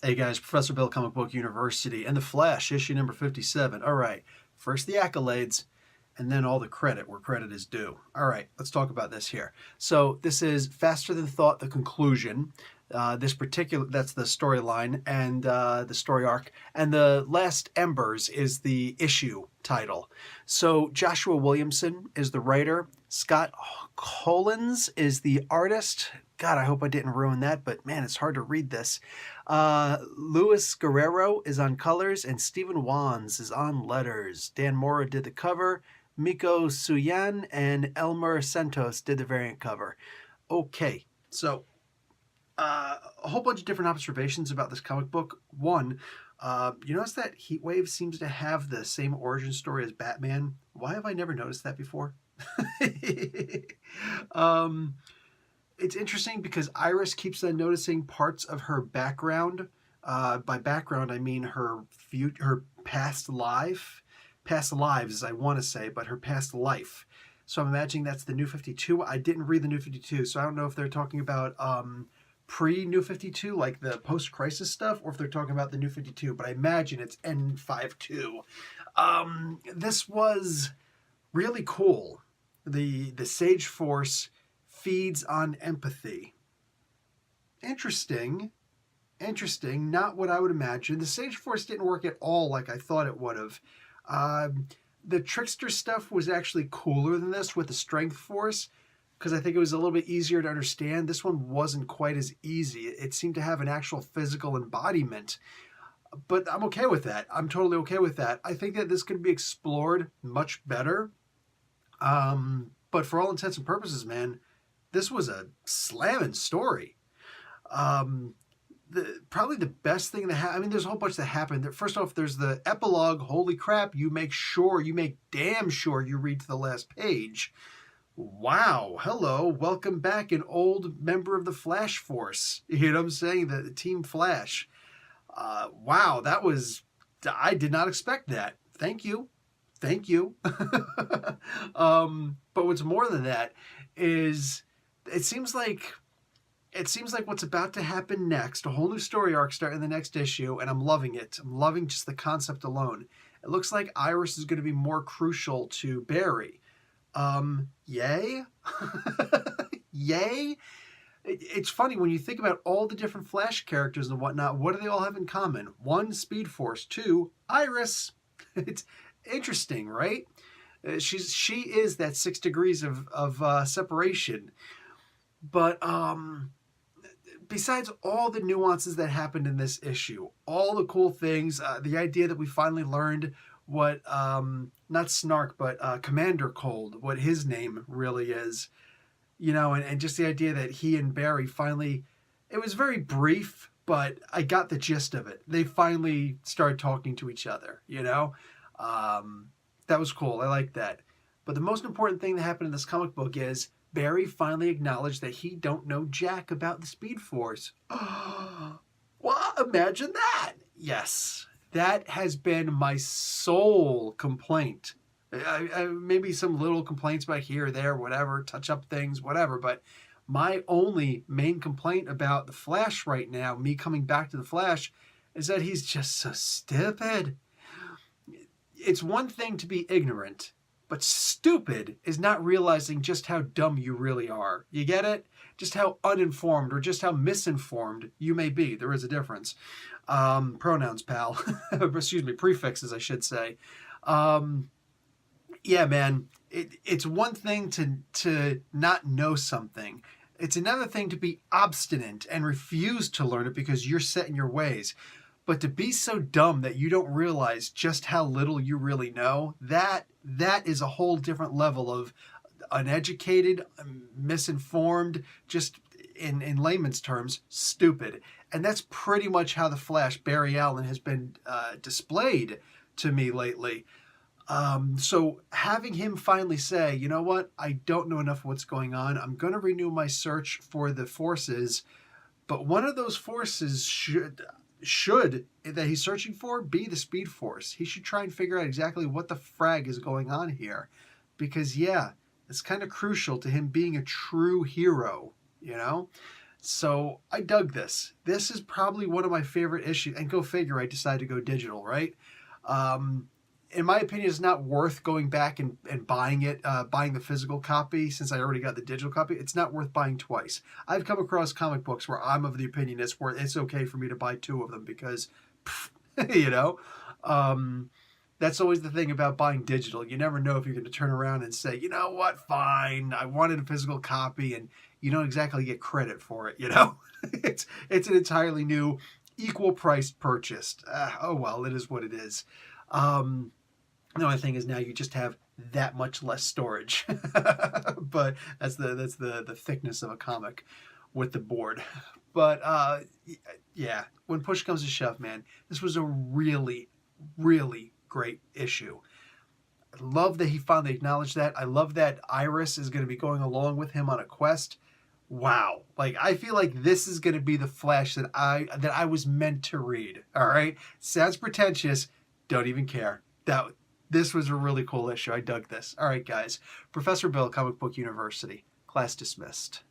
Hey guys, Professor Bill, Comic Book University, and The Flash, issue number 57. All right, first the accolades, and then all the credit where credit is due. All right, let's talk about this here. So this is Faster Than Thought, the conclusion. That's the storyline and the story arc. And the Last Embers is the issue title. So Joshua Williamson is the writer. Scott Collins is the artist. God, I hope I didn't ruin that, but man, it's hard to read this. Luis Guerrero is on colors, and Stephen Wands is on letters. Dan Mora did the cover. Miko Suyan and Elmer Santos did the variant cover. Okay, so a whole bunch of different observations about this comic book. One, you notice that Heatwave seems to have the same origin story as Batman. Why have I never noticed that before? It's interesting because Iris keeps on noticing parts of her background. By background, I mean her past lives, I want to say, but her past life. So I'm imagining that's the New 52. I didn't read the New 52, so I don't know if they're talking about pre-New 52, like the post-crisis stuff, or if they're talking about the New 52, but I imagine it's N52. This was really cool. The Sage Force feeds on empathy. Interesting. Not what I would imagine. The Sage Force didn't work at all like I thought it would have. The Trickster stuff was actually cooler than this with the Strength Force, because I think it was a little bit easier to understand. This one wasn't quite as easy. It seemed to have an actual physical embodiment. But I'm okay with that. I'm totally okay with that. I think that this could be explored much better. But for all intents and purposes, man, this was a slamming story. Probably the best thing that happened, I mean, there's a whole bunch that happened. First off, there's the epilogue. Holy crap, you make damn sure you read to the last page. Wow, hello, welcome back, an old member of the Flash Force. You know what I'm saying? The Team Flash. Wow, I did not expect that. Thank you. But what's more than that is it seems like what's about to happen next, a whole new story arc starting the next issue, and I'm loving it. I'm loving just the concept alone. It looks like Iris is going to be more crucial to Barry. Yay? Yay? It's funny, when you think about all the different Flash characters and whatnot, what do they all have in common? One, Speed Force. Two, Iris. It's interesting, right? She is that 6 degrees of separation. But besides all the nuances that happened in this issue, all the cool things, the idea that we finally learned what, not Snark, but Commander Cold, what his name really is, you know, and just the idea that he and Barry finally, it was very brief, but I got the gist of it. They finally started talking to each other, you know? That was cool. I like that. But the most important thing that happened in this comic book is Barry finally acknowledged that he don't know jack about the Speed Force. Well, imagine that. Yes, that has been my sole complaint. Maybe some little complaints about here or there, whatever, touch up things, whatever. But my only main complaint about the Flash right now, me coming back to the Flash, is that he's just so stupid. It's one thing to be ignorant, but stupid is not realizing just how dumb you really are. You get it? Just how uninformed or just how misinformed you may be. There is a difference. Pronouns, pal. Excuse me, prefixes, I should say. Yeah, man, it's one thing to not know something. It's another thing to be obstinate and refuse to learn it because you're set in your ways. But to be so dumb that you don't realize just how little you really know, that is a whole different level of uneducated, misinformed, just in layman's terms, stupid. And that's pretty much how the Flash, Barry Allen, has been displayed to me lately. So having him finally say, you know what, I don't know enough of what's going on. I'm going to renew my search for the forces, but one of those forces should that he's searching for be the Speed Force. He should try and figure out exactly what the frag is going on here, because yeah, it's kind of crucial to him being a true hero, you know? So I dug this. This is probably one of my favorite issues. And go figure, I decided to go digital, right? Um, in my opinion, it's not worth going back and buying it, buying the physical copy since I already got the digital copy. It's not worth buying twice. I've come across comic books where I'm of the opinion it's okay for me to buy two of them because, you know, um, that's always the thing about buying digital. You never know if you're going to turn around and say, you know what, fine, I wanted a physical copy, and you don't exactly get credit for it. It's an entirely new, equal priced purchase. Oh well, it is what it is. Um, the only thing is now you just have that much less storage, but that's the thickness of a comic with the board. But yeah, when push comes to shove, man, this was a really, really great issue. I love that he finally acknowledged that. I love that Iris is going to be going along with him on a quest. Wow. Like I feel like this is going to be the Flash that I was meant to read. All right? Sounds pretentious, don't even care. This was a really cool issue. I dug this. All right, guys. Professor Bill, Comic Book University. Class dismissed.